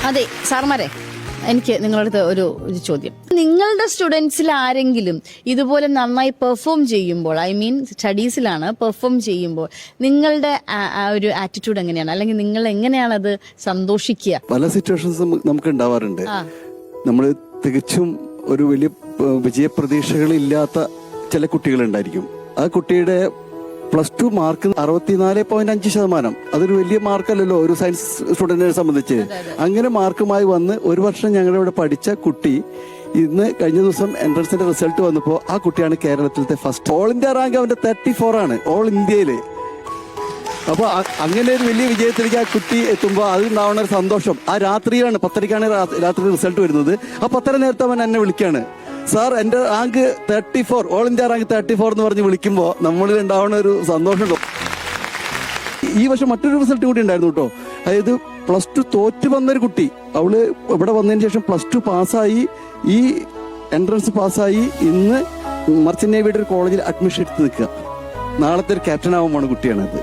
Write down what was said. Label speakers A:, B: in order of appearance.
A: അതെ സാർമാരെ, എനിക്ക് നിങ്ങളുടെ ഒരു ചോദ്യം. നിങ്ങളുടെ സ്റ്റുഡൻസിൽ ആരെങ്കിലും ഇതുപോലെ നന്നായി പെർഫോം ചെയ്യുമ്പോൾ, ഐ മീൻ സ്റ്റഡീസിലാണ് പെർഫോം ചെയ്യുമ്പോൾ, നിങ്ങളുടെ ഒരു ആറ്റിറ്റ്യൂഡ് എങ്ങനെയാണ്, അല്ലെങ്കിൽ നിങ്ങൾ എങ്ങനെയാണ് അത് സന്തോഷിക്കുക?
B: പല സിറ്റുവേഷൻസും നമുക്ക് ഉണ്ടാവാറുണ്ട്. നമ്മൾ തികച്ചും ഒരു വലിയ വിജയപ്രതീക്ഷകളില്ലാത്ത ചില കുട്ടികളുണ്ടായിരിക്കും. ആ കുട്ടിയുടെ +2 മാർക്ക് 64.5%. അതൊരു വലിയ മാർക്കല്ലല്ലോ ഒരു സയൻസ് സ്റ്റുഡന്റിനെ സംബന്ധിച്ച്. അങ്ങനെ മാർക്കുമായി വന്ന് ഒരു വർഷം ഞങ്ങളുടെ ഇവിടെ പഠിച്ച കുട്ടി ഇന്ന് കഴിഞ്ഞ ദിവസം എൻട്രൻസിന്റെ റിസൾട്ട് വന്നപ്പോൾ ആ കുട്ടിയാണ് കേരളത്തിലത്തെ ഫസ്റ്റ്. ഓൾ ഇന്ത്യ റാങ്ക് അവന്റെ 34 ആണ്, ഓൾ ഇന്ത്യയില്. അപ്പൊ അങ്ങനെ ഒരു വലിയ വിജയത്തിലേക്ക് ആ കുട്ടി എത്തുമ്പോൾ അതുണ്ടാവുന്ന ഒരു സന്തോഷം ആ രാത്രിയാണ്. 10:30 രാത്രി റിസൾട്ട് വരുന്നത്. ആ 10:30 നേരത്തെ അവൻ എന്നെ വിളിക്കാണ്, സാർ എന്റെ റാങ്ക് 34, ഓൾ ഇന്ത്യ റാങ്ക് 34 എന്ന് പറഞ്ഞ് വിളിക്കുമ്പോൾ നമ്മളിൽ ഉണ്ടാവുന്ന ഒരു സന്തോഷം. ഈ വർഷം മറ്റൊരു റിസൾട്ട് കൂടി ഉണ്ടായിരുന്നു കേട്ടോ. അതായത് +2 തോറ്റു വന്നൊരു കുട്ടി, അവള് ഇവിടെ വന്നതിന് ശേഷം +2 പാസ്സായി, ഈ എൻട്രൻസ് പാസ്സായി, ഇന്ന് മർച്ചന്റ് നേവിയുടെ ഒരു കോളേജിൽ അഡ്മിഷൻ എടുത്ത് നിൽക്കുക. നാളത്തെ ഒരു ക്യാപ്റ്റൻ ആവാൻ പോണ കുട്ടിയാണത്.